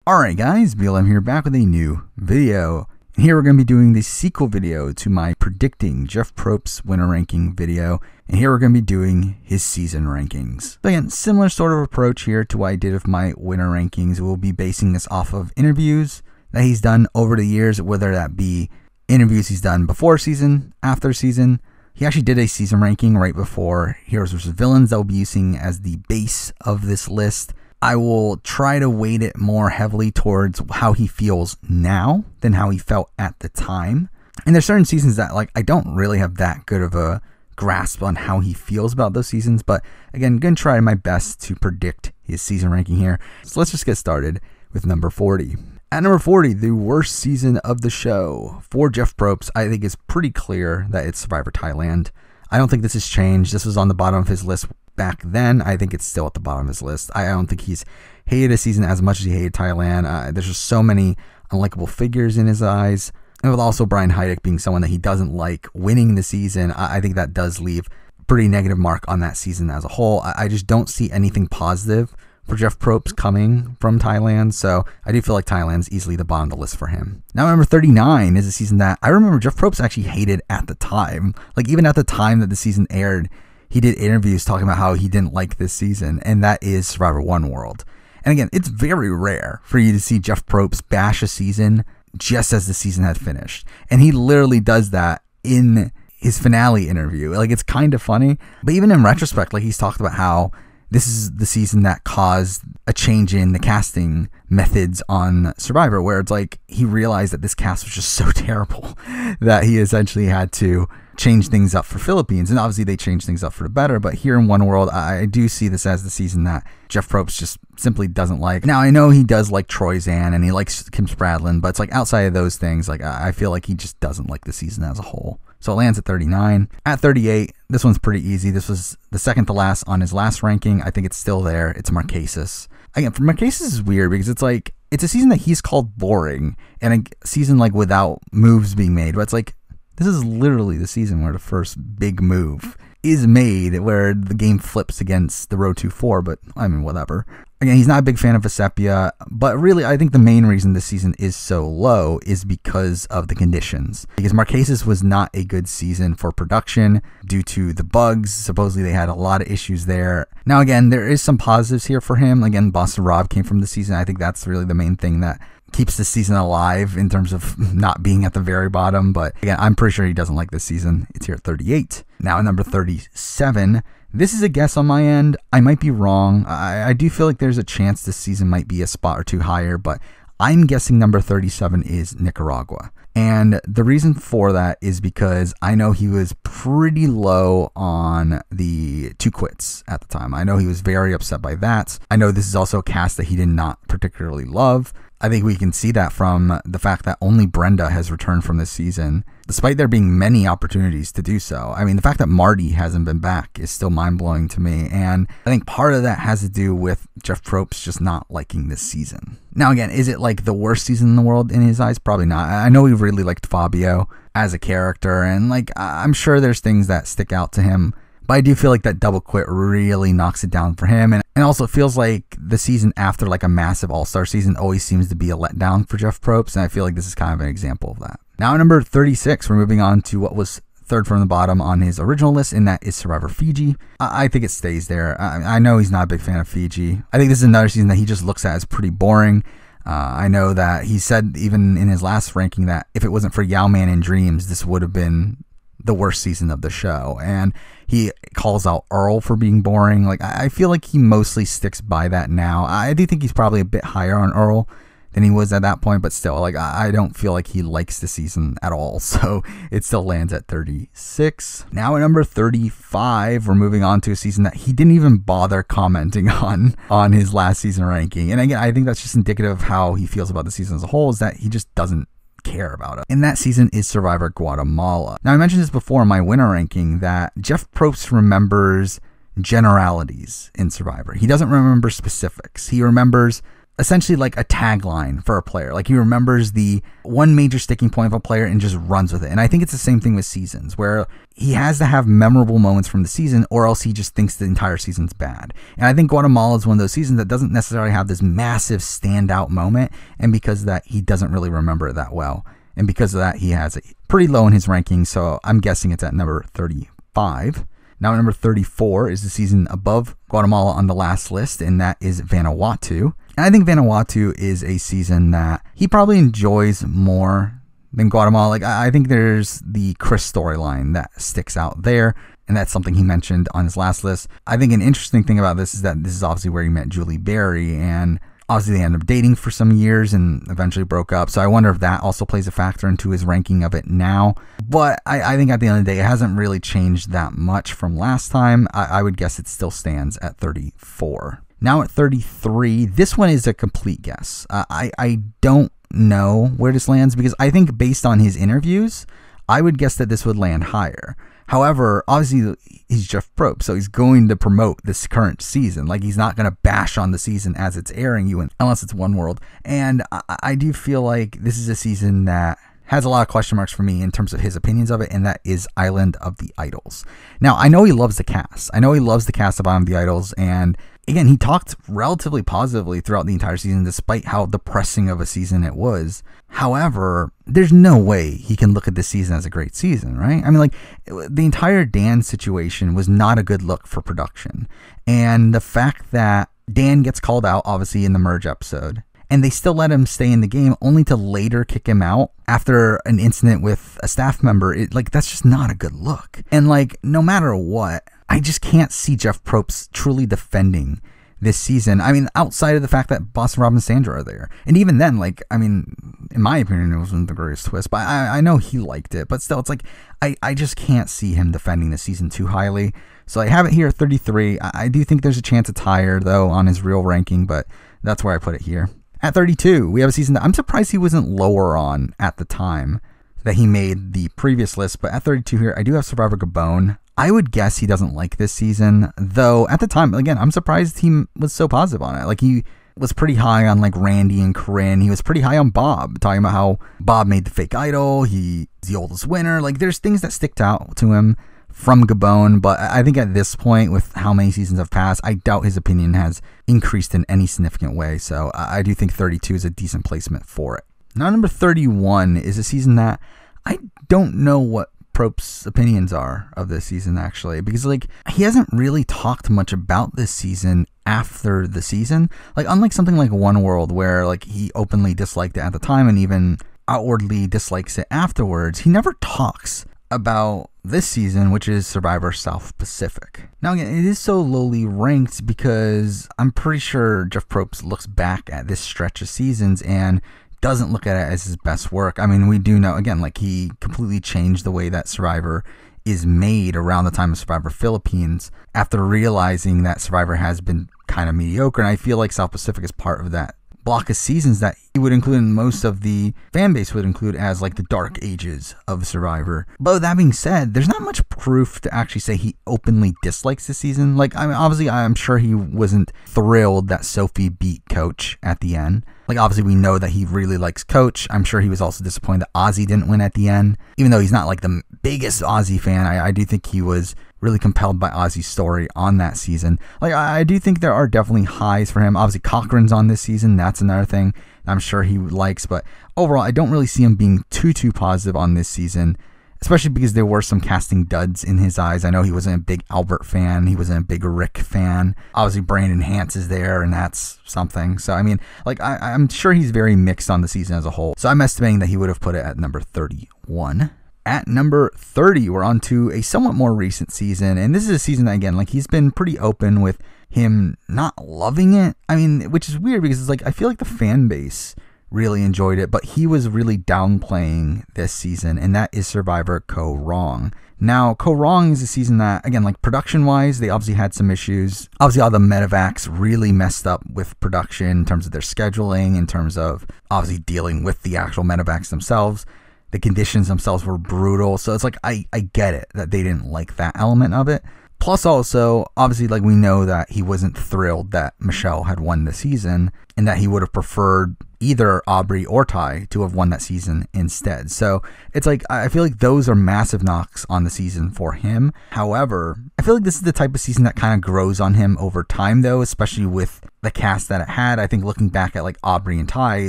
Alright guys, BLM here, back with a new video. And here we're going to be doing the sequel video to my predicting Jeff Probst winner ranking video. And here we're going to be doing his season rankings. So again, similar sort of approach here to what I did with my winner rankings. We'll be basing this off of interviews that he's done over the years, whether that be interviews he's done before season, after season. He actually did a season ranking right before Heroes vs. Villains that we'll be using as the base of this list. I will try to weight it more heavily towards how he feels now than how he felt at the time. And there's certain seasons that I don't really have that good of a grasp on how he feels about those seasons. But again, I'm going to try my best to predict his season ranking here. So let's just get started with number 40. At number 40, the worst season of the show for Jeff Probst, I think it's pretty clear that it's Survivor Thailand. I don't think this has changed. This was on the bottom of his list back then. I think it's still at the bottom of his list. I don't think he's hated a season as much as he hated Thailand. There's just so many unlikable figures in his eyes. And with also Brian Heidick being someone that he doesn't like winning the season, I think that does leave a pretty negative mark on that season as a whole. I just don't see anything positive for Jeff Probst coming from Thailand, so I do feel like Thailand's easily the bottom of the list for him. Now, number 39 is a season that I remember Jeff Probst actually hated at the time. Even at the time that the season aired, he did interviews talking about how he didn't like this season, and that is Survivor One World. And again, it's very rare for you to see Jeff Probst bash a season just as the season had finished. And he literally does that in his finale interview. It's kind of funny, but even in retrospect, he's talked about how this is the season that caused a change in the casting methods on Survivor, where it's he realized that this cast was just so terrible that he essentially had to change things up for Philippines. And obviously they changed things up for the better, but here in One World, I do see this as the season that Jeff Probst just simply doesn't like. Now, I know he does like Troy Zan and he likes Kim Spradlin, but it's outside of those things, I feel like he just doesn't like the season as a whole. So it lands at 39. At 38, this one's pretty easy. This was the second to last on his last ranking. I think it's still there. It's Marquesas. Again, for Marquesas is weird because it's a season that he's called boring and a season without moves being made. But it's this is literally the season where the first big move is made, where the game flips against the Road to 4, but I mean, whatever. Again, he's not a big fan of VSAVILLAINS, but really, I think the main reason this season is so low is because of the conditions. Because Marquesas was not a good season for production due to the bugs. Supposedly, they had a lot of issues there. Now, again, there is some positives here for him. Again, Boston Rob came from the season. I think that's really the main thing that keeps the season alive in terms of not being at the very bottom. But again, I'm pretty sure he doesn't like this season. It's here at 38. Now at number 37, this is a guess on my end. I might be wrong. I do feel like there's a chance this season might be a spot or two higher, but I'm guessing number 37 is Nicaragua. And the reason for that is because I know he was pretty low on the 2 quits at the time. I know he was very upset by that. I know this is also a cast that he did not particularly love. I think we can see that from the fact that only Brenda has returned from this season, despite there being many opportunities to do so. I mean, the fact that Marty hasn't been back is still mind-blowing to me, and I think part of that has to do with Jeff Probst just not liking this season. Now, again, is it the worst season in the world in his eyes? Probably not. I know he really liked Fabio as a character, and I'm sure there's things that stick out to him, but I do feel like that double quit really knocks it down for him. And also it feels like the season after a massive all-star season always seems to be a letdown for Jeff Probst. And I feel like this is kind of an example of that. Now at number 36, we're moving on to what was third from the bottom on his original list, and that is Survivor Fiji. I think it stays there. I know he's not a big fan of Fiji. I think this is another season that he just looks at as pretty boring. I know that he said even in his last ranking that if it wasn't for Yao-Man and Dreams, this would have been the worst season of the show. And he calls out Earl for being boring. I feel like he mostly sticks by that now. I do think he's probably a bit higher on Earl than he was at that point, but still, I don't feel like he likes the season at all. So it still lands at 36. Now at number 35, we're moving on to a season that he didn't even bother commenting on his last season ranking. And again, I think that's just indicative of how he feels about the season as a whole, is that he just doesn't care about it. And that season is Survivor Guatemala. Now, I mentioned this before in my winner ranking that Jeff Probst remembers generalities in Survivor. He doesn't remember specifics. He remembers essentially like a tagline for a player. Like he remembers the one major sticking point of a player and just runs with it. And I think it's the same thing with seasons, where he has to have memorable moments from the season or else he just thinks the entire season's bad. And I think Guatemala is one of those seasons that doesn't necessarily have this massive standout moment. And because of that, he doesn't really remember it that well. And because of that, he has it pretty low in his rankings. So I'm guessing it's at number 35. Now, number 34 is the season above Guatemala on the last list, and that is Vanuatu. And I think Vanuatu is a season that he probably enjoys more than Guatemala. Like, I think there's the Chris storyline that sticks out there, and that's something he mentioned on his last list. I think an interesting thing about this is that this is obviously where he met Julie Berry, and obviously they ended up dating for some years and eventually broke up. So I wonder if that also plays a factor into his ranking of it now. But I think at the end of the day, it hasn't really changed that much from last time. I would guess it still stands at 34. Now at 33, this one is a complete guess. I don't know where this lands because I think based on his interviews, I would guess that this would land higher. However, obviously he's Jeff Probst, so he's going to promote this current season. Like, he's not going to bash on the season as it's airing, unless it's One World. And I do feel like this is a season that has a lot of question marks for me in terms of his opinions of it, and that is Island of the Idols. Now, I know he loves the cast. I know he loves the cast of Island of the Idols, and again, he talked relatively positively throughout the entire season, despite how depressing of a season it was. However, there's no way he can look at this season as a great season, right? I mean, like, the entire Dan situation was not a good look for production. And the fact that Dan gets called out, obviously, in the merge episode, and they still let him stay in the game only to later kick him out after an incident with a staff member, that's just not a good look. And, like, no matter what, I just can't see Jeff Probst truly defending this season. I mean, outside of the fact that Boston Rob and Sandra are there. And even then, in my opinion, it wasn't the greatest twist, but I know he liked it. But still, it's like, I just can't see him defending the season too highly. So I have it here at 33. I do think there's a chance it's higher, though, on his real ranking, but that's where I put it here. At 32, we have a season that I'm surprised he wasn't lower on at the time that he made the previous list. But at 32 here, I do have Survivor Gabon. I would guess he doesn't like this season, though at the time, again, I'm surprised he was so positive on it. Like, he was pretty high on, like, Randy and Corinne. He was pretty high on Bob, talking about how Bob made the fake idol. He's the oldest winner. Like, there's things that sticked out to him from Gabon, but I think at this point, with how many seasons have passed, I doubt his opinion has increased in any significant way. So I do think 32 is a decent placement for it. Now, number 31 is a season that I don't know what Probst's opinions are of this season, actually, because, like, he hasn't really talked much about this season after the season. Like, unlike something like One World, where, like, he openly disliked it at the time and even outwardly dislikes it afterwards, he never talks about this season, which is Survivor South Pacific. Now, again, it is so lowly ranked because I'm pretty sure Jeff Probst looks back at this stretch of seasons and doesn't look at it as his best work. I mean, we do know, again, like, he completely changed the way that Survivor is made around the time of Survivor Philippines after realizing that Survivor has been kind of mediocre. And I feel like South Pacific is part of that block of seasons that he would include, and most of the fan base would include, as, like, the dark ages of Survivor. But with that being said, there's not much proof to actually say he openly dislikes the season. Like, I mean, obviously, I'm sure he wasn't thrilled that Sophie beat Coach at the end. Like, obviously, we know that he really likes Coach. I'm sure he was also disappointed that Ozzy didn't win at the end. Even though he's not, like, the biggest Ozzy fan, I do think he was really compelled by Ozzy's story on that season. Like, I do think there are definitely highs for him. Obviously, Cochran's on this season. That's another thing I'm sure he likes. But overall, I don't really see him being too positive on this season, especially because there were some casting duds in his eyes. I know he wasn't a big Albert fan. He wasn't a big Rick fan. Obviously, Brandon Hance is there, and that's something. So, I mean, like, I'm sure he's very mixed on the season as a whole. So I'm estimating that he would have put it at number 31. At number 30, we're on to a somewhat more recent season. And this is a season that, again, like, he's been pretty open with him not loving it. I mean, which is weird because it's like, I feel like the fan base really enjoyed it, but he was really downplaying this season, and that is Survivor Co. Wrong. Now, Co. Wrong is a season that, again, like, production-wise, they obviously had some issues. Obviously, all the medevacs really messed up with production in terms of their scheduling, in terms of obviously dealing with the actual medevacs themselves. The conditions themselves were brutal, so it's like, I get it that they didn't like that element of it. Plus also, obviously, like, we know that he wasn't thrilled that Michelle had won the season and that he would have preferred either Aubrey or Ty to have won that season instead. So it's like, I feel like those are massive knocks on the season for him. However, I feel like this is the type of season that kind of grows on him over time, though, especially with the cast that it had. I think looking back at like Aubrey and Ty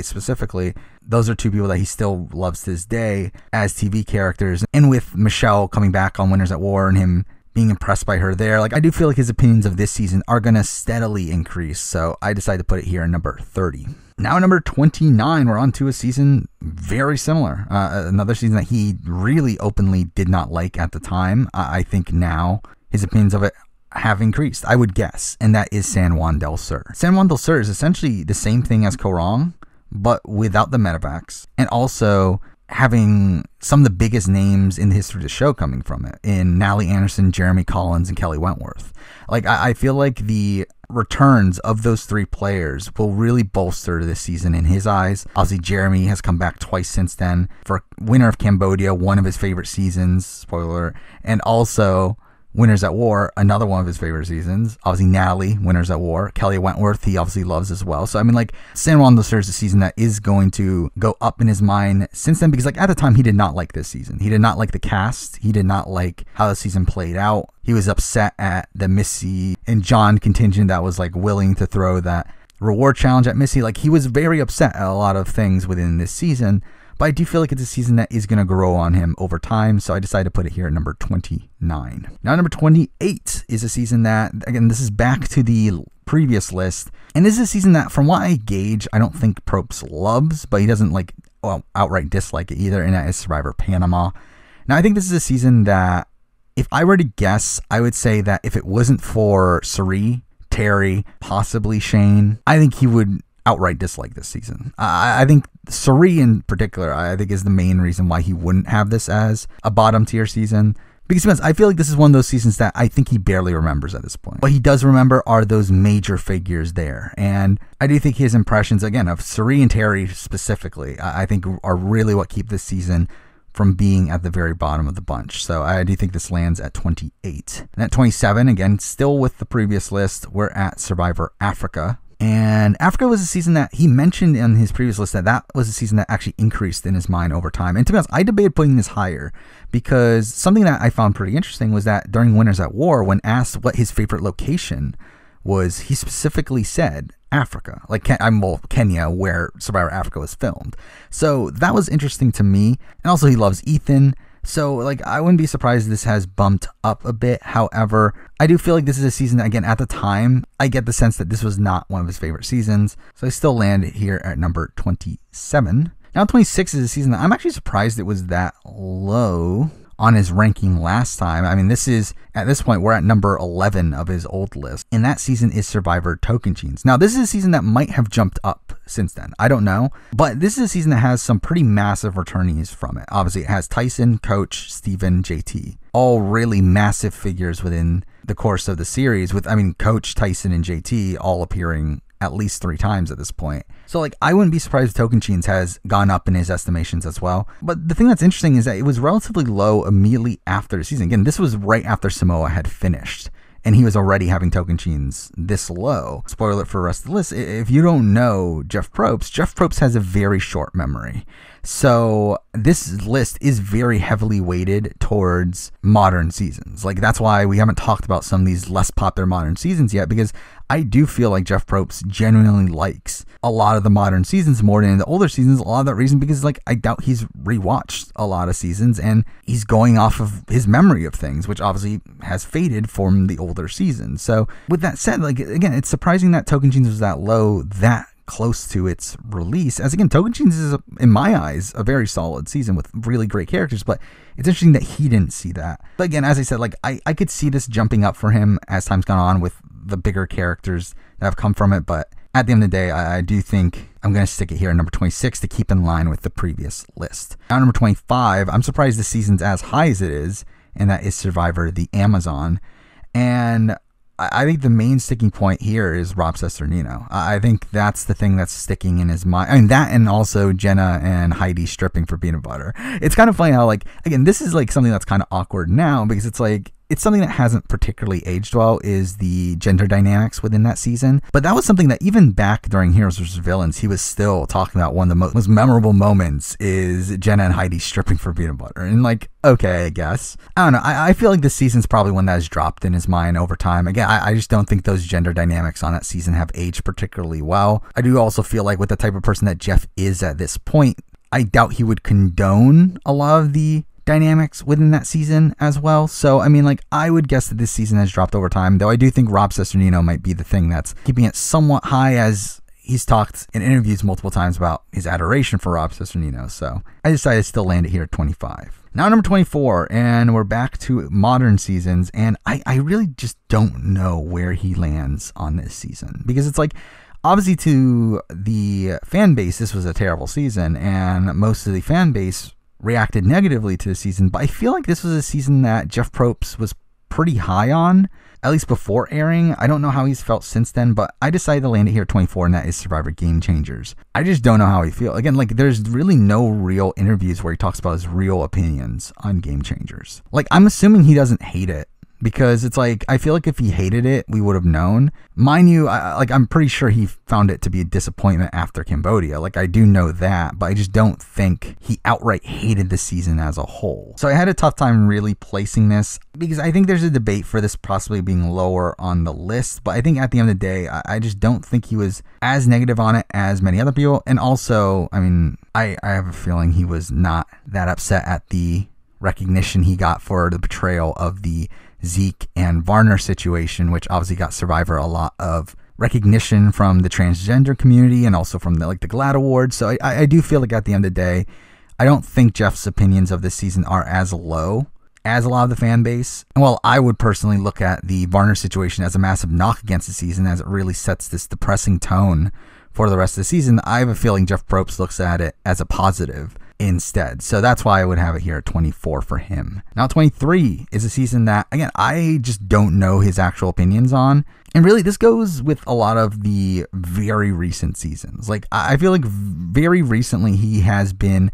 specifically, those are two people that he still loves to this day as TV characters. And with Michelle coming back on Winners at War and him being impressed by her there, like, I do feel like his opinions of this season are going to steadily increase. So I decided to put it here at number 30. Now, number 29, we're on to a season very similar. Another season that he really openly did not like at the time. I think now his opinions of it have increased, I would guess, and that is San Juan del Sur. San Juan del Sur is essentially the same thing as Korong, but without the medevacs, and also having some of the biggest names in the history of the show coming from it, in Natalie Anderson, Jeremy Collins, and Kelly Wentworth. Like, I feel like the returns of those three players will really bolster this season in his eyes. Obviously, Jeremy has come back twice since then for Winner of Cambodia, one of his favorite seasons, spoiler, and also Winners at War, another one of his favorite seasons. Obviously, Natalie, Winners at War. Kelly Wentworth, he obviously loves as well. So, I mean, like, San Juan del Sur is a season that is going to go up in his mind since then, because, like, at the time, he did not like this season. He did not like the cast. He did not like how the season played out. He was upset at the Missy and John contingent that was, like, willing to throw that reward challenge at Missy. Like, he was very upset at a lot of things within this season. But I do feel like it's a season that is going to grow on him over time, so I decided to put it here at number 29. Now, number 28 is a season that, again, this is back to the previous list, and this is a season that, from what I gauge, I don't think Probst loves, but he doesn't, like, well, outright dislike it either, and that is Survivor Panama. Now, I think this is a season that, if I were to guess, I would say that if it wasn't for Suri, Terry, possibly Shane, I think he would outright dislike this season. I think Suri in particular, I think, is the main reason why he wouldn't have this as a bottom tier season. Because I feel like this is one of those seasons that I think he barely remembers at this point. What he does remember are those major figures there. And I do think his impressions, again, of Suri and Terry specifically, I think are really what keep this season from being at the very bottom of the bunch. So I do think this lands at 28. And at 27, again, still with the previous list, we're at Survivor Africa. And Africa was a season that he mentioned in his previous list that was a season that actually increased in his mind over time. And to be honest, I debated putting this higher because something that I found pretty interesting was that during Winners at War, when asked what his favorite location was, he specifically said Africa, like Kenya, where Survivor Africa was filmed. So that was interesting to me. And also he loves Ethan. So, like, I wouldn't be surprised if this has bumped up a bit. However, I do feel like this is a season that, again, at the time, I get the sense that this was not one of his favorite seasons. So I still land here at number 27. Now, 26 is a season that I'm actually surprised it was that low on his ranking last time. I mean, this is, at this point, we're at number 11 of his old list. And that season is Survivor Tocantins. Now, this is a season that might have jumped up since then. I don't know. But this is a season that has some pretty massive returnees from it. Obviously, it has Tyson, Coach, Steven, JT. All really massive figures within the course of the series with, I mean, Coach, Tyson, and JT all appearing at least 3 times at this point. So, like, I wouldn't be surprised if Tocantins has gone up in his estimations as well. But the thing that's interesting is that it was relatively low immediately after the season. Again, this was right after Samoa had finished, and he was already having Tocantins this low. Spoiler alert for the rest of the list. If you don't know Jeff Probst has a very short memory. So this list is very heavily weighted towards modern seasons. Like, that's why we haven't talked about some of these less popular modern seasons yet, because I do feel like Jeff Probst genuinely likes a lot of the modern seasons more than the older seasons. A lot of that reason because, like, I doubt he's rewatched a lot of seasons and he's going off of his memory of things, which obviously has faded from the older seasons. So with that said, like, again, it's surprising that Tocantins was that low that close to its release, as again, Tocantins is, in my eyes, a very solid season with really great characters, but it's interesting that he didn't see that. But again, as I said, like, I could see this jumping up for him as time's gone on with the bigger characters that have come from it, but at the end of the day, I do think I'm going to stick it here at number 26 to keep in line with the previous list. Now, number 25, I'm surprised the season's as high as it is, and that is Survivor the Amazon. And I think the main sticking point here is Rob Cesternino. I think that's the thing that's sticking in his mind. I mean, that and also Jenna and Heidi stripping for peanut butter. It's kind of funny how, like, again, this is like something that's kind of awkward now because it's like, it's something that hasn't particularly aged well is the gender dynamics within that season. But that was something that even back during Heroes vs. Villains, he was still talking about. One of the most memorable moments is Jenna and Heidi stripping for peanut butter. And like, okay, I guess. I don't know. I feel like this season's probably one that has dropped in his mind over time. Again, I just don't think those gender dynamics on that season have aged particularly well. I do also feel like with the type of person that Jeff is at this point, I doubt he would condone a lot of the dynamics within that season as well. So, I mean, like, I would guess that this season has dropped over time, though I do think Rob Cesternino might be the thing that's keeping it somewhat high, as he's talked in interviews multiple times about his adoration for Rob Cesternino. So I decided to still land it here at 25. Now number 24, and we're back to modern seasons, and I really just don't know where he lands on this season, because it's like, obviously to the fan base, this was a terrible season, and most of the fan base reacted negatively to the season, but I feel like this was a season that Jeff Probst was pretty high on, at least before airing. I don't know how he's felt since then, but I decided to land it here at 24, and that is Survivor Game Changers. I just don't know how he feels. Again, like, there's really no real interviews where he talks about his real opinions on Game Changers. Like, I'm assuming he doesn't hate it, because it's like, I feel like if he hated it, we would have known. Mind you, I'm pretty sure he found it to be a disappointment after Cambodia. Like, I do know that, but I just don't think he outright hated the season as a whole. So I had a tough time really placing this, because I think there's a debate for this possibly being lower on the list. But I think at the end of the day, I just don't think he was as negative on it as many other people. And also, I mean, I have a feeling he was not that upset at the recognition he got for the betrayal of the Zeke and Varner situation, which obviously got Survivor a lot of recognition from the transgender community and also from the GLAAD Awards. So I do feel like at the end of the day, I don't think Jeff's opinions of this season are as low as a lot of the fan base. And while I would personally look at the Varner situation as a massive knock against the season, as it really sets this depressing tone for the rest of the season, I have a feeling Jeff Probst looks at it as a positive instead. So that's why I would have it here at 24 for him. Now 23 is a season that, again, I just don't know his actual opinions on. And really, this goes with a lot of the very recent seasons. Like, I feel like very recently he has been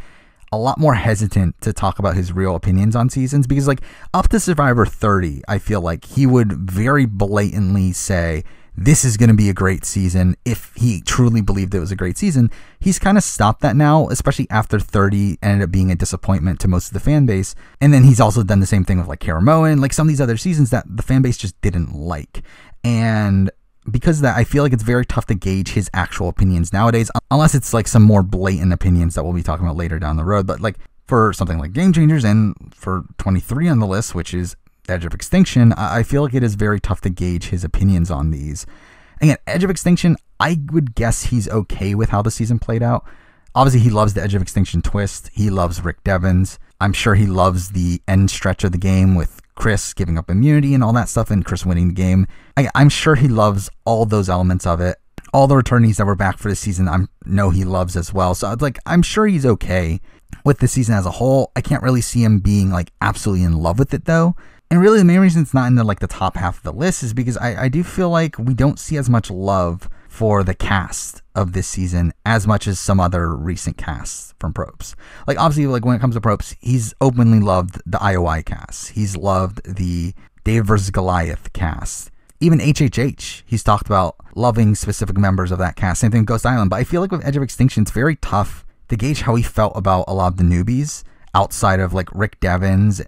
a lot more hesitant to talk about his real opinions on seasons, because like up to Survivor 30, I feel like he would very blatantly say, this is going to be a great season, if he truly believed it was a great season. He's kind of stopped that now, especially after 30 ended up being a disappointment to most of the fan base. And then he's also done the same thing with like Caramoan, like some of these other seasons that the fan base just didn't like. And because of that, I feel like it's very tough to gauge his actual opinions nowadays, unless it's like some more blatant opinions that we'll be talking about later down the road. But like for something like Game Changers, and for 23 on the list, which is Edge of Extinction, I feel like it is very tough to gauge his opinions on these. Again, Edge of Extinction, I would guess he's okay with how the season played out. Obviously, he loves the Edge of Extinction twist. He loves Rick Devens. I'm sure he loves the end stretch of the game with Chris giving up immunity and all that stuff, and Chris winning the game. I'm sure he loves all those elements of it. All the returnees that were back for the season, I know he loves as well. So I'm sure he's okay with the season as a whole. I can't really see him being like absolutely in love with it though. And really, the main reason it's not in the top half of the list is because I do feel like we don't see as much love for the cast of this season as much as some other recent casts from Probst. Like, obviously, like when it comes to Probst, he's openly loved the IOI cast. He's loved the David vs. Goliath cast. Even HHH, he's talked about loving specific members of that cast. Same thing with Ghost Island. But I feel like with Edge of Extinction, it's very tough to gauge how he felt about a lot of the newbies outside of like Rick Devens.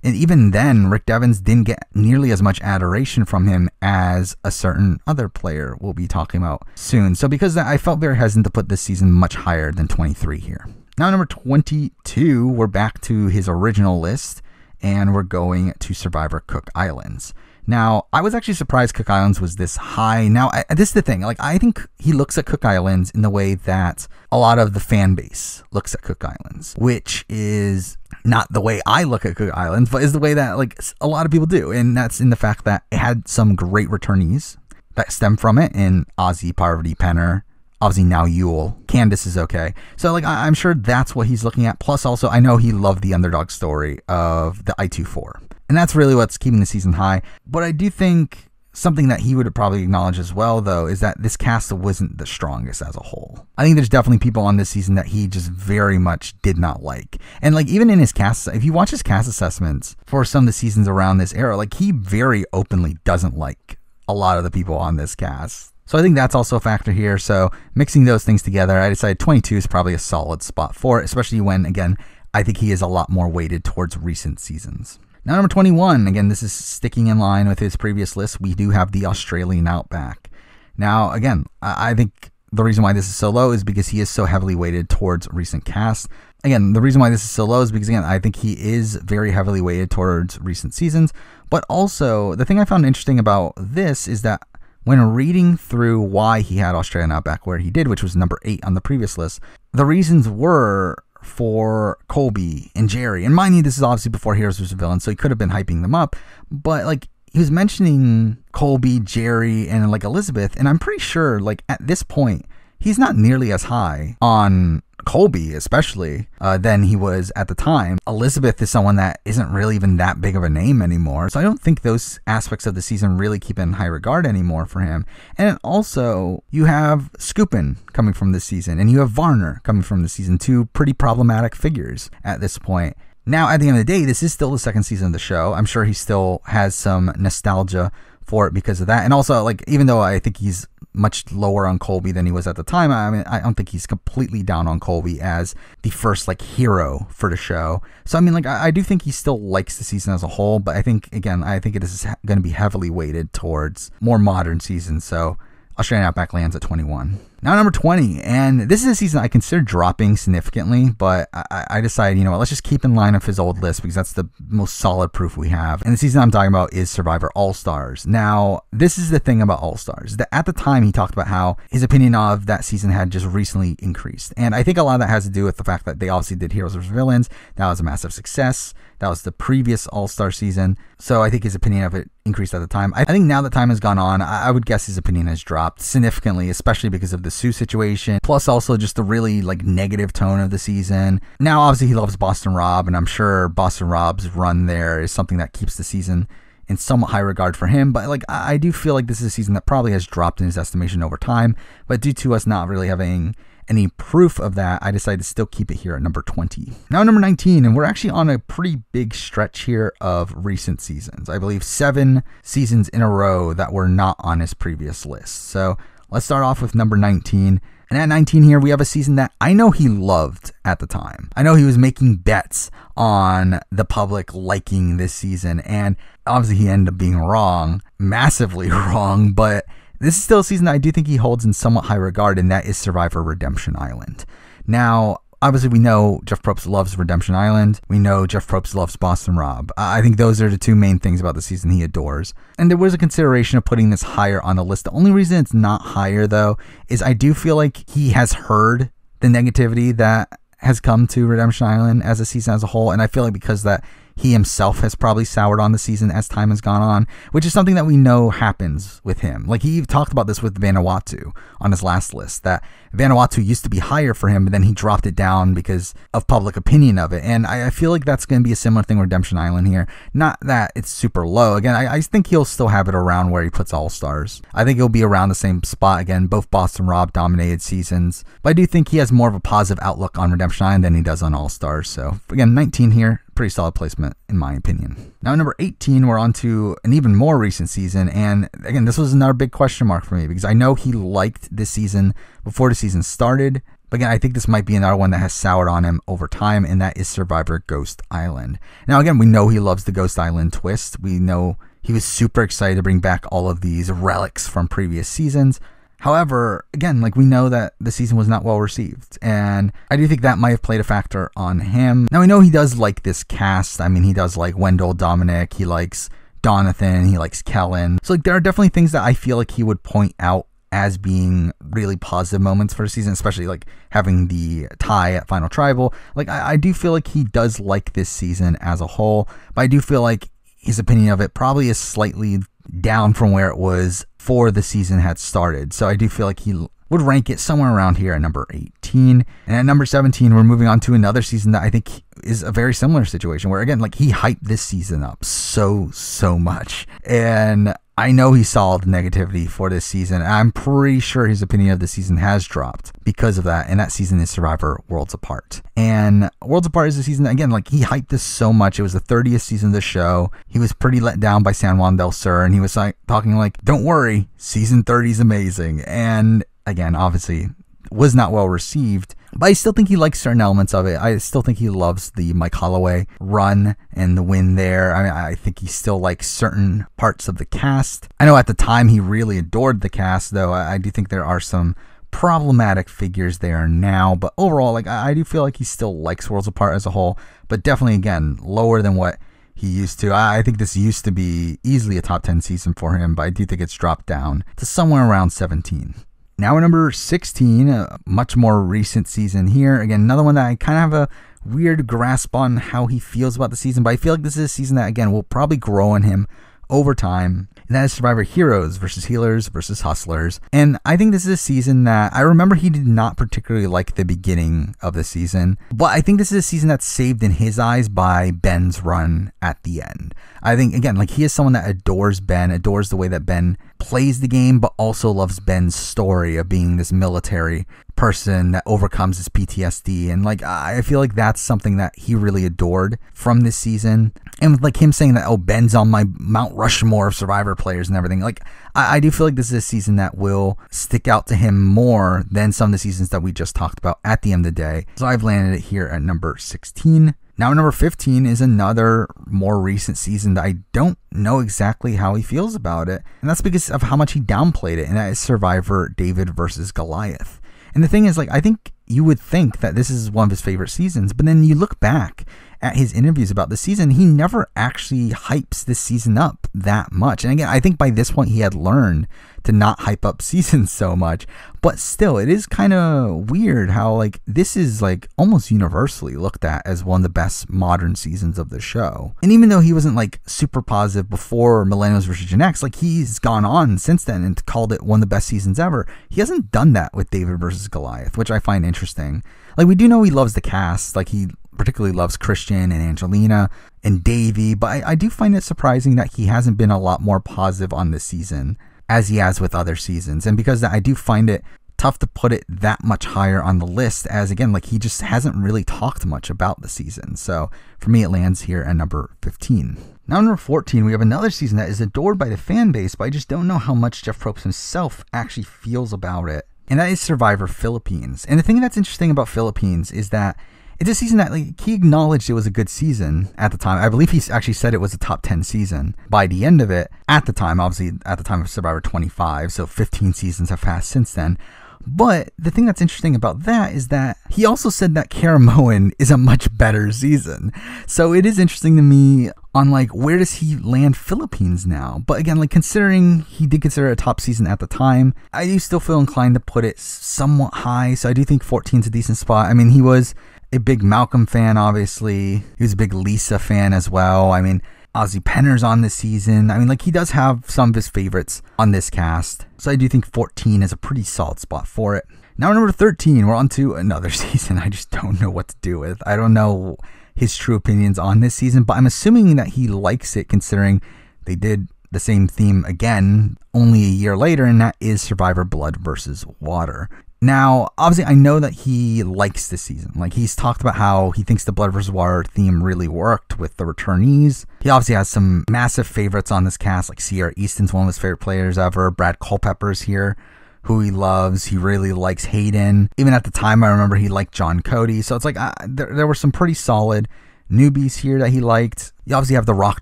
And even then, Rick Devens didn't get nearly as much adoration from him as a certain other player we'll be talking about soon. So because of that, I felt very hesitant to put this season much higher than 23 here. Now, number 22, we're back to his original list, and we're going to Survivor Cook Islands. Now, I was actually surprised Cook Islands was this high. Now, this is the thing. Like, I think he looks at Cook Islands in the way that a lot of the fan base looks at Cook Islands, which is not the way I look at Cook Islands, but is the way that like a lot of people do. And that's in the fact that it had some great returnees that stem from it in Ozzy, Parvati, Penner, obviously now Yule. Candace is okay. So like I'm sure that's what he's looking at. Plus also I know he loved the underdog story of the I-24. And that's really what's keeping the season high. But I do think something that he would probably acknowledge as well, though, is that this cast wasn't the strongest as a whole. I think there's definitely people on this season that he just very much did not like. And like even in his cast, if you watch his cast assessments for some of the seasons around this era, like he very openly doesn't like a lot of the people on this cast. So I think that's also a factor here. So mixing those things together, I decided 22 is probably a solid spot for it, especially when, again, I think he is a lot more weighted towards recent seasons. Now, number 21, again, this is sticking in line with his previous list. We do have the Australian Outback. Now, again, I think the reason why this is so low is because he is so heavily weighted towards recent casts. Again, the reason why this is so low is because, again, I think he is very heavily weighted towards recent seasons. But also, the thing I found interesting about this is that when reading through why he had Australian Outback where he did, which was number 8 on the previous list, the reasons were for Colby and Jerry. And mind you, this is obviously before Heroes vs. Villains, so he could have been hyping them up. But like he was mentioning Colby, Jerry, and like Elizabeth, and I'm pretty sure like at this point, he's not nearly as high on Colby, especially, than he was at the time. Elizabeth is someone that isn't really even that big of a name anymore. So I don't think those aspects of the season really keep in high regard anymore for him. And also, you have Scoopin coming from this season, and you have Varner coming from this season, two pretty problematic figures at this point. Now, at the end of the day, this is still the second season of the show. I'm sure he still has some nostalgia for it because of that. And also, like, even though I think he's much lower on Colby than he was at the time, I mean, I don't think he's completely down on Colby as the first, like, hero for the show. So, I mean, like, I do think he still likes the season as a whole, but I think, again, I think it is going to be heavily weighted towards more modern seasons. So, Australian Outback lands at 21. Now, number 20, and this is a season I consider dropping significantly, but I decided, you know what, let's just keep in line of his old list because that's the most solid proof we have. And the season I'm talking about is Survivor All-Stars. Now, this is the thing about All-Stars, that at the time he talked about how his opinion of that season had just recently increased. And I think a lot of that has to do with the fact that they obviously did Heroes vs. Villains. That was a massive success. That was the previous All-Star season. So I think his opinion of it increased at the time. I think now that time has gone on, I would guess his opinion has dropped significantly, especially because of the Sue situation, plus also just the really like negative tone of the season. Now, obviously, he loves Boston Rob, and I'm sure Boston Rob's run there is something that keeps the season in somewhat high regard for him. But like, I do feel like this is a season that probably has dropped in his estimation over time. But due to us not really having any proof of that, I decided to still keep it here at number 20. Now, number 19, and we're actually on a pretty big stretch here of recent seasons. I believe 7 seasons in a row that were not on his previous list. So let's start off with number 19. And at 19 here, we have a season that I know he loved at the time. I know he was making bets on the public liking this season. And obviously he ended up being wrong, massively wrong, but this is still a season that I do think he holds in somewhat high regard, and that is Survivor Redemption Island. Now, obviously, we know Jeff Probst loves Redemption Island. We know Jeff Probst loves Boston Rob. I think those are the two main things about the season he adores. And there was a consideration of putting this higher on the list. The only reason it's not higher, though, is I do feel like he has heard the negativity that has come to Redemption Island as a season as a whole. And I feel like because that he himself has probably soured on the season as time has gone on, which is something that we know happens with him. Like he talked about this with Vanuatu on his last list, that Vanuatu used to be higher for him, but then he dropped it down because of public opinion of it. And I feel like that's going to be a similar thing with Redemption Island here. Not that it's super low. Again, I think he'll still have it around where he puts All-Stars. I think it'll be around the same spot. Again, both Boston Rob dominated seasons, but I do think he has more of a positive outlook on Redemption Island than he does on All-Stars. So again, 19 here. Pretty solid placement in my opinion. Now, number 18, we're on to an even more recent season. And again, this was another big question mark for me because I know he liked this season before the season started. But again, I think this might be another one that has soured on him over time, and that is Survivor Ghost Island. Now, again, we know he loves the Ghost Island twist. We know he was super excited to bring back all of these relics from previous seasons. However, again, like we know that the season was not well received, and I do think that might have played a factor on him. Now, we know he does like this cast. I mean, he does like Wendell, Dominic, he likes Donathan, he likes Kellen. So like there are definitely things that I feel like he would point out as being really positive moments for the season, especially like having the tie at Final Tribal. Like I do feel like he does like this season as a whole, but I do feel like his opinion of it probably is slightly down from where it was before the season had started. So I do feel like he would rank it somewhere around here at number 18. And at number 17, we're moving on to another season that I think is a very similar situation where, again, like he hyped this season up so much. And I know he saw the negativity for this season. I'm pretty sure his opinion of the season has dropped because of that. And that season is Survivor Worlds Apart. And Worlds Apart is a season that, again, like he hyped this so much. It was the 30th season of the show. He was pretty let down by San Juan del Sur. And he was like talking like, don't worry, season 30 is amazing. And again, obviously was not well received. But I still think he likes certain elements of it. I still think he loves the Mike Holloway run and the win there. I mean, I think he still likes certain parts of the cast. I know at the time he really adored the cast, though. I do think there are some problematic figures there now. But overall, like I do feel like he still likes Worlds Apart as a whole. But definitely, again, lower than what he used to. I think this used to be easily a top 10 season for him. But I do think it's dropped down to somewhere around 17. Now at number 16, a much more recent season here. Again, another one that I kind of have a weird grasp on how he feels about the season, but I feel like this is a season that, again, will probably grow on him over time. And that is Survivor Heroes versus Healers versus Hustlers. And I think this is a season that I remember he did not particularly like the beginning of the season, but I think this is a season that's saved in his eyes by Ben's run at the end. I think, again, like he is someone that adores Ben, adores the way that Ben plays the game, but also loves Ben's story of being this military person that overcomes his PTSD. And like, I feel like that's something that he really adored from this season. And with like him saying that, oh, Ben's on my Mount Rushmore of Survivor players and everything. Like, I do feel like this is a season that will stick out to him more than some of the seasons that we just talked about at the end of the day. So I've landed it here at number 16. Now, number 15 is another more recent season that I don't know exactly how he feels about it. And that's because of how much he downplayed it. And that is Survivor David versus Goliath. And the thing is, like, I think you would think that this is one of his favorite seasons, but then you look back at his interviews about the season, he never actually hypes this season up that much. And again, I think by this point he had learned to not hype up seasons so much, but still, it is kind of weird how like this is like almost universally looked at as one of the best modern seasons of the show. And even though he wasn't like super positive before Millennials vs. Gen X, like he's gone on since then and called it one of the best seasons ever. He hasn't done that with David versus Goliath, which I find interesting. Like we do know he loves the cast, like he particularly loves Christian and Angelina and Davey, but I do find it surprising that he hasn't been a lot more positive on this season as he has with other seasons. And because I do find it tough to put it that much higher on the list, as again, like he just hasn't really talked much about the season. So for me, it lands here at number 15. Now, number 14, we have another season that is adored by the fan base, but I just don't know how much Jeff Probst himself actually feels about it. And that is Survivor Philippines. And the thing that's interesting about Philippines is that it's a season that like, he acknowledged it was a good season at the time. I believe he actually said it was a top 10 season by the end of it. At the time, obviously, at the time of Survivor 25, so 15 seasons have passed since then. But the thing that's interesting about that is that he also said that CARAMDAN is a much better season. So it is interesting to me on like, where does he land Philippines now? But again, like considering he did consider it a top season at the time, I do still feel inclined to put it somewhat high. So I do think 14 is a decent spot. I mean, he was a big Malcolm fan, obviously. He was a big Lisa fan as well. I mean, Ozzy Penner's on this season. I mean, like, he does have some of his favorites on this cast. So I do think 14 is a pretty solid spot for it. Now, number 13, we're on to another season I just don't know what to do with. I don't know his true opinions on this season, but I'm assuming that he likes it considering they did the same theme again only a year later, and that is Survivor Blood versus Water. Now, obviously, I know that he likes this season. Like, he's talked about how he thinks the Blood vs. Water theme really worked with the returnees. He obviously has some massive favorites on this cast, like Sierra Easton's one of his favorite players ever. Brad Culpepper's here, who he loves. He really likes Hayden. Even at the time, I remember he liked John Cody. So it's like, there were some pretty solid newbies here that he liked. You obviously have the rock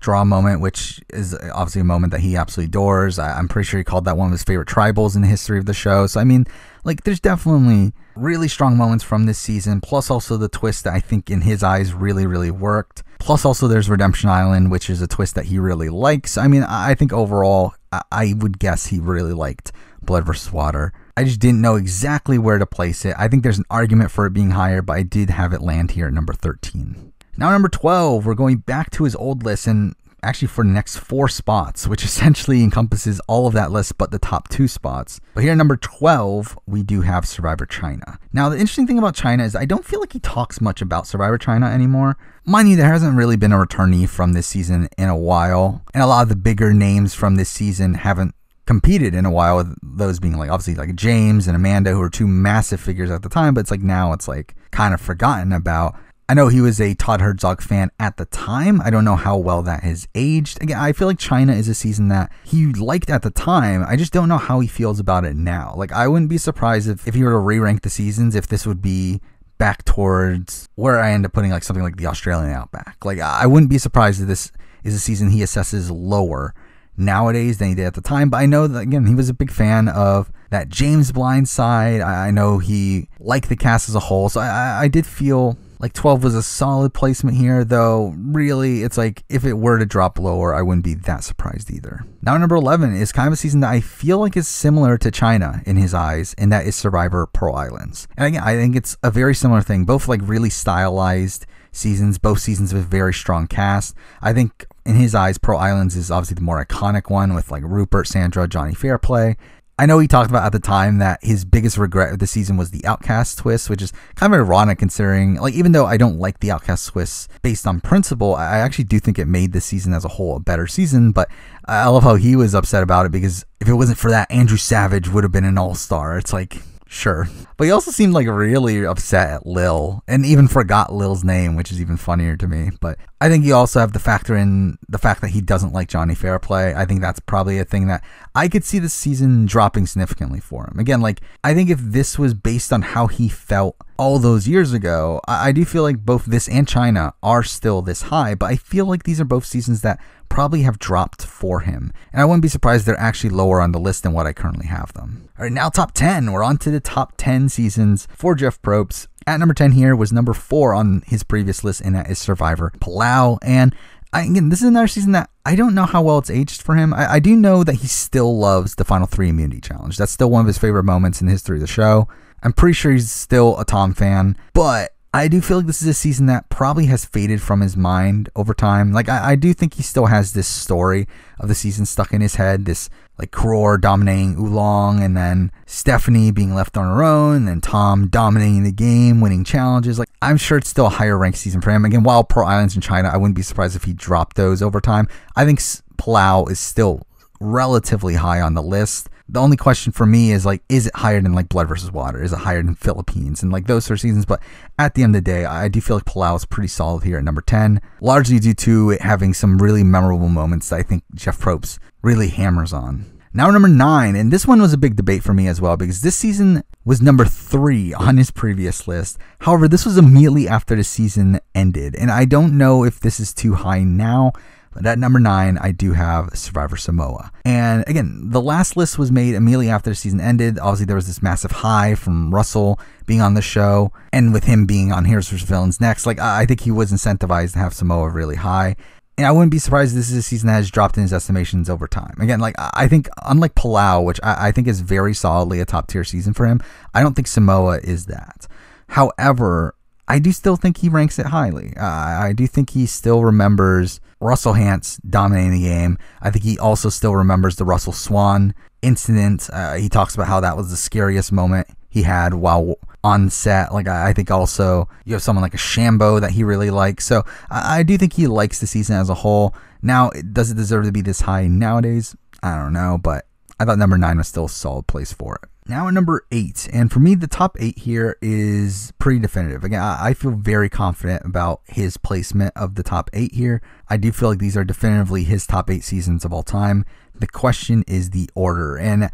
draw moment, which is obviously a moment that he absolutely adores. I'm pretty sure he called that one of his favorite tribals in the history of the show. So, I mean, like, there's definitely really strong moments from this season, plus also the twist that I think in his eyes really, really worked. Plus also there's Redemption Island, which is a twist that he really likes. I mean, I think overall, I would guess he really liked Blood vs. Water. I just didn't know exactly where to place it. I think there's an argument for it being higher, but I did have it land here at number 13. Now, number 12, we're going back to his old list, and actually for the next 4 spots, which essentially encompasses all of that list but the top 2 spots. But here at number 12, we do have Survivor China. Now, the interesting thing about China is I don't feel like he talks much about Survivor China anymore. Mind you, there hasn't really been a returnee from this season in a while, and a lot of the bigger names from this season haven't competed in a while, with those being like obviously like James and Amanda, who were 2 massive figures at the time, but it's like now it's like kind of forgotten about. I know he was a Todd Herzog fan at the time. I don't know how well that has aged. Again, I feel like China is a season that he liked at the time. I just don't know how he feels about it now. Like, I wouldn't be surprised if he were to re-rank the seasons, if this would be back towards where I end up putting like something like the Australian Outback. Like, I wouldn't be surprised if this is a season he assesses lower nowadays than he did at the time. But I know that, again, he was a big fan of that James Blind side. I know he liked the cast as a whole. So I did feel like 12 was a solid placement here, though really it's like if it were to drop lower, I wouldn't be that surprised either. Now, number 11 is kind of a season that I feel like is similar to China in his eyes, and that is Survivor Pearl Islands. And again, I think it's a very similar thing, both like really stylized seasons, both seasons with very strong cast. I think in his eyes, Pearl Islands is obviously the more iconic one with like Rupert, Sandra, Johnny Fairplay. I know he talked about at the time that his biggest regret of the season was the Outcast twist, which is kind of ironic considering, like, even though I don't like the Outcast twists based on principle, I actually do think it made the season as a whole a better season. But I love how he was upset about it, because if it wasn't for that, Andrew Savage would have been an all-star. It's like, sure. But he also seemed like really upset at Lil, and even forgot Lil's name, which is even funnier to me. But I think you also have to factor in the fact that he doesn't like Johnny Fairplay. I think that's probably a thing that I could see this season dropping significantly for him. Again, like, I think if this was based on how he felt all those years ago, I do feel like both this and China are still this high, but I feel like these are both seasons that probably have dropped for him. And I wouldn't be surprised they're actually lower on the list than what I currently have them. All right, now top 10. We're on to the top 10 seasons for Jeff Probst. At number 10 here was number 4 on his previous list, and that is Survivor Palau. And again, this is another season that I don't know how well it's aged for him. I do know that he still loves the Final 3 Immunity Challenge. That's still one of his favorite moments in the history of the show. I'm pretty sure he's still a Tom fan, but I do feel like this is a season that probably has faded from his mind over time. Like, I do think he still has this story of the season stuck in his head, this like Kror dominating Oolong, and then Stephanie being left on her own, and then Tom dominating the game, winning challenges. Like, I'm sure it's still a higher ranked season for him. Again, while Pearl Islands and China, I wouldn't be surprised if he dropped those over time. I think Palau is still relatively high on the list. The only question for me is, like, is it higher than like Blood versus Water? Is it higher than Philippines and like those sort of seasons? But at the end of the day, I do feel like Palau is pretty solid here at number 10, largely due to it having some really memorable moments that I think Jeff Probst really hammers on. Now number 9, and this one was a big debate for me as well, because this season was number 3 on his previous list. However, this was immediately after the season ended, and I don't know if this is too high now. But at number 9, I do have Survivor Samoa. And again, the last list was made immediately after the season ended. Obviously, there was this massive high from Russell being on the show, and with him being on Heroes vs. Villains next, like, I think he was incentivized to have Samoa really high. And I wouldn't be surprised if this is a season that has dropped in his estimations over time. Again, like, I think unlike Palau, which I think is very solidly a top tier season for him, I don't think Samoa is that. However, I do still think he ranks it highly. I do think he still remembers Russell Hantz dominating the game. I think he also still remembers the Russell Swan incident. He talks about how that was the scariest moment he had while on set. Like, I think also you have someone like a Shambo that he really likes. So I do think he likes the season as a whole. Now, does it deserve to be this high nowadays? I don't know, but I thought number 9 was still a solid place for it. Now at number 8, and for me, the top 8 here is pretty definitive. Again, I feel very confident about his placement of the top 8 here. I do feel like these are definitively his top 8 seasons of all time. The question is the order, and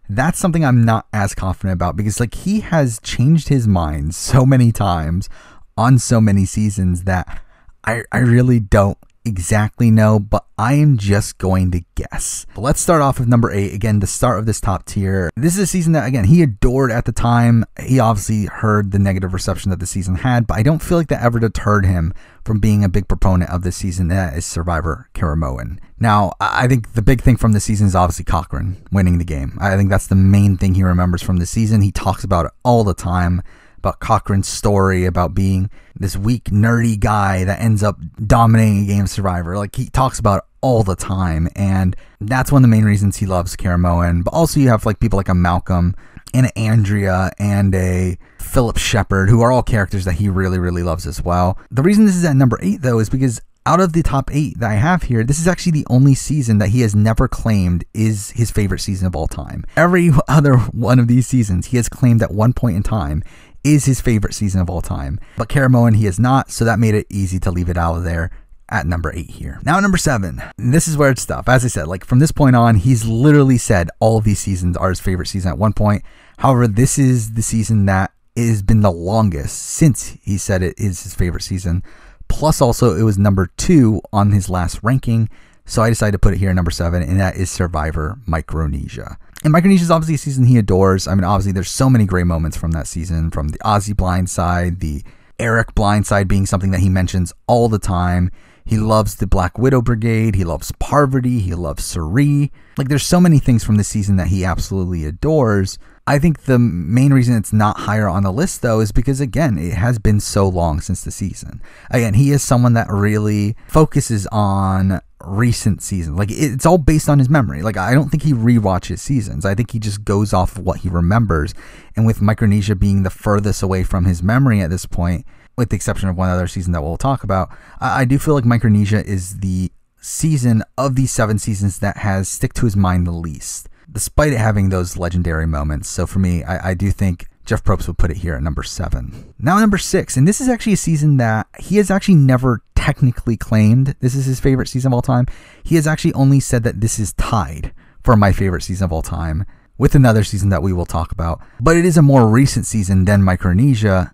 that's something I'm not as confident about, because like, he has changed his mind so many times on so many seasons that I really don't exactly know, but I am just going to guess. But let's start off with number 8. Again, the start of this top tier. This is a season that, again, he adored at the time. He obviously heard the negative reception that the season had, but I don't feel like that ever deterred him from being a big proponent of this season. That is Survivor Caramoan. Now, I think the big thing from this season is obviously Cochran winning the game. I think that's the main thing he remembers from the season. He talks about it all the time, about Cochran's story, about being this weak, nerdy guy that ends up dominating a game of Survivor. Like, he talks about it all the time. And that's one of the main reasons he loves Caramoan. But also you have like people like a Malcolm and an Andrea and a Philip Shepard, who are all characters that he really, really loves as well. The reason this is at number 8 though is because out of the top 8 that I have here, this is actually the only season that he has never claimed is his favorite season of all time. Every other one of these seasons he has claimed at one point in time is his favorite season of all time. But Caramoan he has not, so that made it easy to leave it out of there at number 8 here. Now number 7. This is where it's tough. As I said, like from this point on, he's literally said all of these seasons are his favorite season at one point. However, this is the season that has been the longest since he said it is his favorite season. Plus also it was number 2 on his last ranking. So I decided to put it here at number 7, and that is Survivor Micronesia. And Micronesia is obviously a season he adores. I mean, obviously there's so many great moments from that season, from the Ozzy blindside, the Eric blindside being something that he mentions all the time. He loves the Black Widow Brigade. He loves Parvati. He loves Suri. Like, there's so many things from this season that he absolutely adores. I think the main reason it's not higher on the list, though, is because, again, it has been so long since the season. Again, he is someone that really focuses on recent seasons. Like, it's all based on his memory. Like, I don't think he rewatches seasons. I think he just goes off of what he remembers. And with Micronesia being the furthest away from his memory at this point, with the exception of one other season that we'll talk about, I do feel like Micronesia is the season of these 7 seasons that has stick to his mind the least, despite it having those legendary moments. So for me, I do think Jeff Probst would put it here at number 7. Now number 6, and this is actually a season that he has actually never technically claimed this is his favorite season of all time. He has actually only said that this is tied for my favorite season of all time with another season that we will talk about. But it is a more recent season than Micronesia,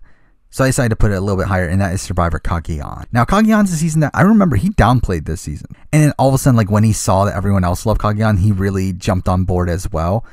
so I decided to put it a little bit higher, and that is Survivor Cagayan. Now, Cagayan's a season that I remember he downplayed this season. And then all of a sudden, like when he saw that everyone else loved Cagayan, he really jumped on board as well.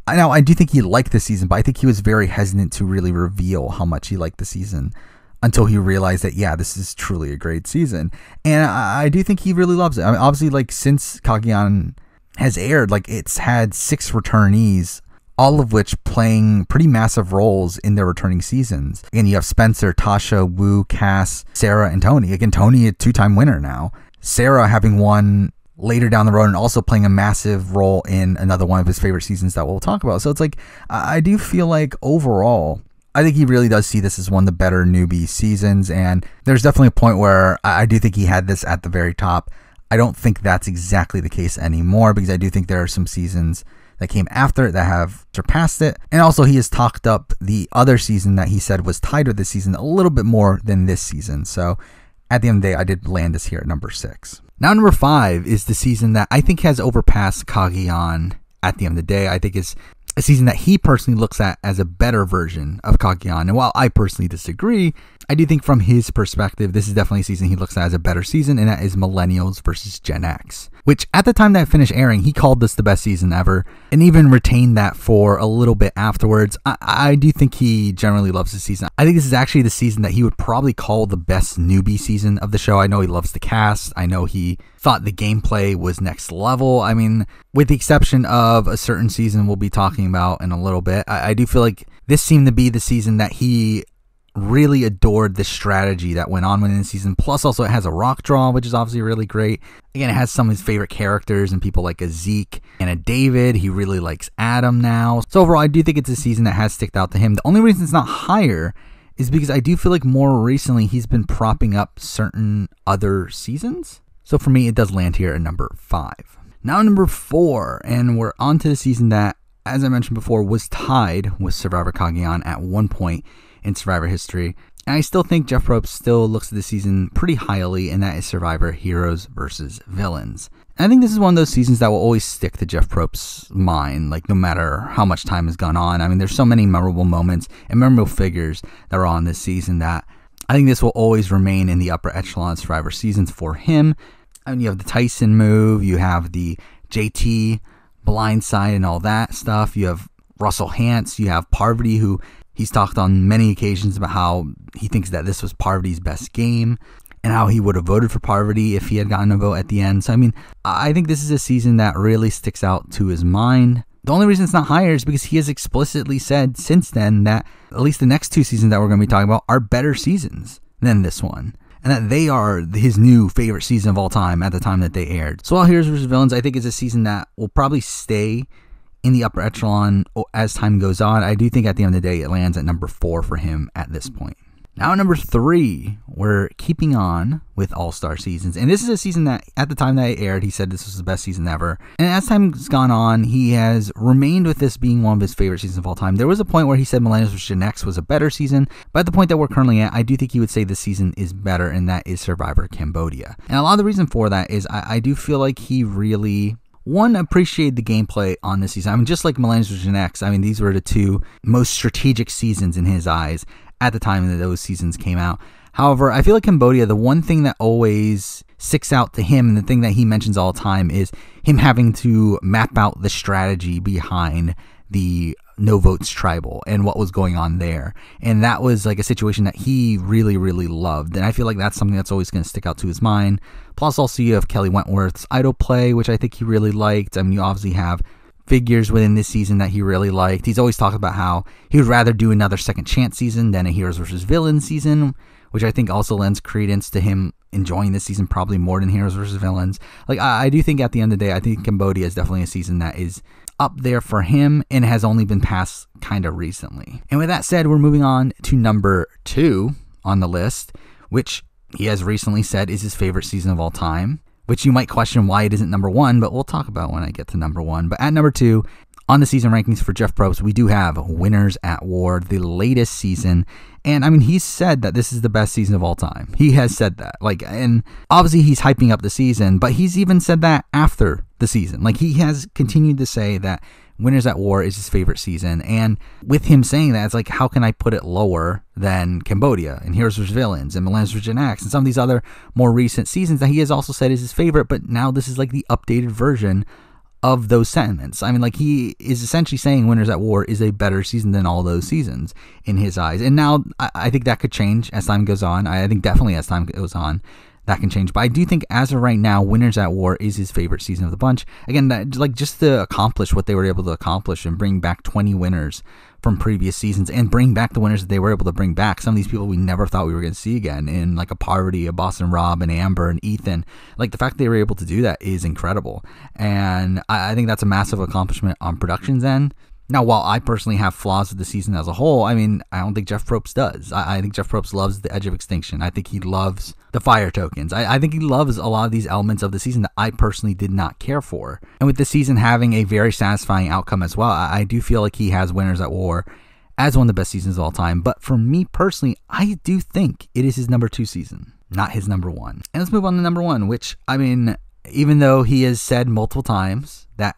Now, I do think he liked this season, but I think he was very hesitant to really reveal how much he liked the season until he realized that, yeah, this is truly a great season. And I do think he really loves it. I mean, obviously, like since Cagayan has aired, like it's had 6 returnees, all of which playing pretty massive roles in their returning seasons. Again, you have Spencer, Tasha, Wu, Cass, Sarah, and Tony. Again, Tony, a 2-time winner now. Sarah having won later down the road and also playing a massive role in another one of his favorite seasons that we'll talk about. So it's like, I do feel like overall, I think he really does see this as one of the better newbie seasons. And there's definitely a point where I do think he had this at the very top. I don't think that's exactly the case anymore, because I do think there are some seasons that came after it that have surpassed it. And also he has talked up the other season that he said was tied with this season a little bit more than this season. So at the end of the day, I did land this here at number 6. Now number 5 is the season that I think has overpassed Cagayan at the end of the day. I think it's a season that he personally looks at as a better version of Cagayan. And while I personally disagree, I do think from his perspective, this is definitely a season he looks at as a better season, and that is Millennials versus Gen X, which at the time that it finished airing, he called this the best season ever, and even retained that for a little bit afterwards. I do think he generally loves the season. I think this is actually the season that he would probably call the best newbie season of the show. I know he loves the cast. I know he thought the gameplay was next level. I mean, with the exception of a certain season we'll be talking about in a little bit, I do feel like this seemed to be the season that he really adored the strategy that went on within the season. Plus also it has a rock draw, which is obviously really great. Again, it has some of his favorite characters and people like a Zeke and a David. He really likes Adam now. So overall, I do think it's a season that has sticked out to him. The only reason it's not higher is because I do feel like more recently he's been propping up certain other seasons. So for me, it does land here at number 5. Now number 4, and we're on to the season that, as I mentioned before, was tied with Survivor Cagayan at one point in Survivor history. And I still think Jeff Probst still looks at the season pretty highly, and that is Survivor Heroes versus Villains. And I think this is one of those seasons that will always stick to Jeff Probst's mind, like no matter how much time has gone on. I mean, there's so many memorable moments and memorable figures that are on this season that I think this will always remain in the upper echelon of Survivor seasons for him. I mean, you have the Tyson move, you have the JT blindside and all that stuff. You have Russell Hantz, you have Parvati, who he's talked on many occasions about how he thinks that this was Parvati's best game and how he would have voted for Parvati if he had gotten a vote at the end. So, I mean, I think this is a season that really sticks out to his mind. The only reason it's not higher is because he has explicitly said since then that at least the next 2 seasons that we're going to be talking about are better seasons than this one. and that they are his new favorite season of all time at the time that they aired. So All Heroes vs. Villains, I think, is a season that will probably stay in the upper echelon as time goes on. I do think at the end of the day, it lands at number 4 for him at this point. Now, number 3, we're keeping on with All-Star seasons. And this is a season that, at the time that it aired, he said this was the best season ever. And as time's gone on, he has remained with this being one of his favorite seasons of all time. There was a point where he said Millennials vs. Gen X was a better season. But at the point that we're currently at, I do think he would say this season is better, and that is Survivor Cambodia. And a lot of the reason for that is I do feel like he really... One, appreciated the gameplay on this season. I mean, just like Millennials vs. Gen X, I mean, these were the 2 most strategic seasons in his eyes at the time that those seasons came out. However, I feel like Cambodia, the one thing that always sticks out to him, and the thing that he mentions all the time, is him having to map out the strategy behind the No Votes Tribal and what was going on there. And that was like a situation that he really, really loved. And I feel like that's something that's always going to stick out to his mind. Plus, also you have Kelly Wentworth's idol play, which I think he really liked. I mean, you obviously have figures within this season that he really liked. He's always talked about how he would rather do another Second Chance season than a Heroes vs. Villains season, which I think also lends credence to him enjoying this season probably more than Heroes vs. Villains. Like, I do think at the end of the day, I think Cambodia is definitely a season that is up there for him and has only been passed kind of recently. And with that said, we're moving on to number 2 on the list, which he has recently said is his favorite season of all time, which you might question why it isn't number 1, but we'll talk about when I get to number 1. But at number 2, on the season rankings for Jeff Probst, we do have Winners at War, the latest season. And I mean, he's said that this is the best season of all time. He has said that. Like, and obviously he's hyping up the season, but he's even said that after the season. Like, he has continued to say that Winners at War is his favorite season. And with him saying that, it's like, how can I put it lower than Cambodia and Heroes vs. Villains and Millennials vs. Gen X and some of these other more recent seasons that he has also said is his favorite, but now this is like the updated version of those sentiments. I mean, like, he is essentially saying Winners at War is a better season than all those seasons in his eyes. And now I think that could change as time goes on. I think definitely as time goes on, that can change. But I do think as of right now, Winners at War is his favorite season of the bunch. Again, that, like, just to accomplish what they were able to accomplish and bring back 20 winners from previous seasons and bring back the winners that they were able to bring back. Some of these people we never thought we were going to see again, in like a Parvati, a Boston Rob, an Amber, and Ethan. Like, the fact they were able to do that is incredible. And I think that's a massive accomplishment on production's end. Now, while I personally have flaws with the season as a whole, I mean, I don't think Jeff Probst does. I think Jeff Probst loves the edge of extinction. I think he loves the fire tokens. I think he loves a lot of these elements of the season that I personally did not care for. And with the season having a very satisfying outcome as well, I do feel like he has Winners at War as one of the best seasons of all time. But for me personally, I do think it is his number 2 season, not his number 1. And let's move on to number 1, which, I mean, even though he has said multiple times that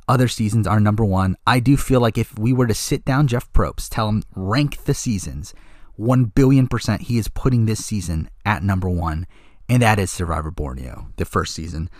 other seasons are number 1, I do feel like if we were to sit down Jeff Probst, tell him rank the seasons, 1,000,000,000% he is putting this season at number 1, and that is Survivor Borneo, the first season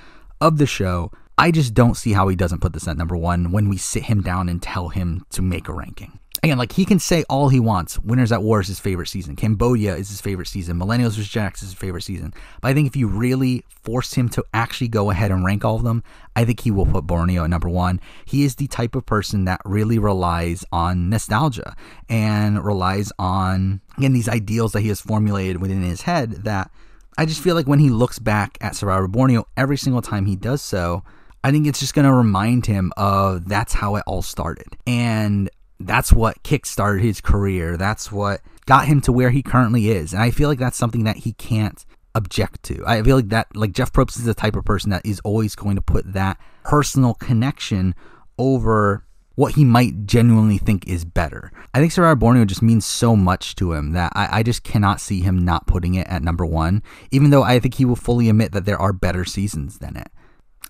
of the show. I just don't see how he doesn't put this at number 1 when we sit him down and tell him to make a ranking. Again, like, he can say all he wants. Winners at War is his favorite season. Cambodia is his favorite season. Millennials vs. Gen X is his favorite season. But I think if you really force him to actually go ahead and rank all of them, I think he will put Borneo at number 1. He is the type of person that really relies on nostalgia and relies on, again, these ideals that he has formulated within his head that I just feel like when he looks back at Survivor Borneo, every single time he does so, I think it's just going to remind him of that's how it all started. And that's what kickstarted his career. That's what got him to where he currently is. And I feel like that's something that he can't object to. I feel like that, like, Jeff Probst is the type of person that is always going to put that personal connection over what he might genuinely think is better. I think Survivor Borneo just means so much to him that I just cannot see him not putting it at number 1, even though I think he will fully admit that there are better seasons than it.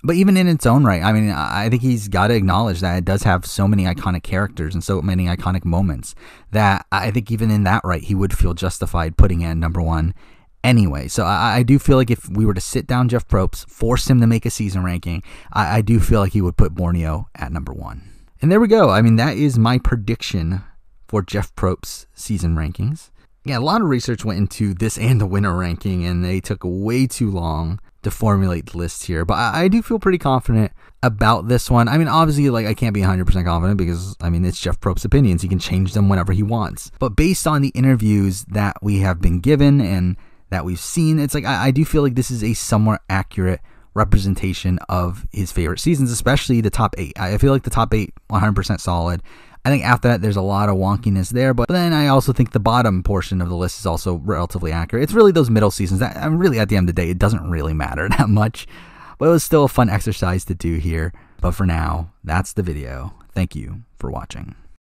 But even in its own right, I mean, I think he's got to acknowledge that it does have so many iconic characters and so many iconic moments that I think even in that right, he would feel justified putting it at number 1 anyway. So I do feel like if we were to sit down Jeff Probst, force him to make a season ranking, I do feel like he would put Borneo at number 1. And there we go. I mean, that is my prediction for Jeff Probst's season rankings. Yeah, a lot of research went into this and the winner ranking, and they took way too long to formulate the list here. But I do feel pretty confident about this one. I mean, obviously, like, I can't be 100% confident because, I mean, it's Jeff Probst's opinions. He can change them whenever he wants. But based on the interviews that we have been given and that we've seen. It's like I do feel like this is a somewhat accurate representation of his favorite seasons, especially the top 8. I feel like the top 8 100% solid. I think after that there's a lot of wonkiness there, but then I also think the bottom portion of the list is also relatively accurate. It's really those middle seasons that really at the end of the day it doesn't really matter that much, but it was still a fun exercise to do here. But for now, that's the video. Thank you for watching.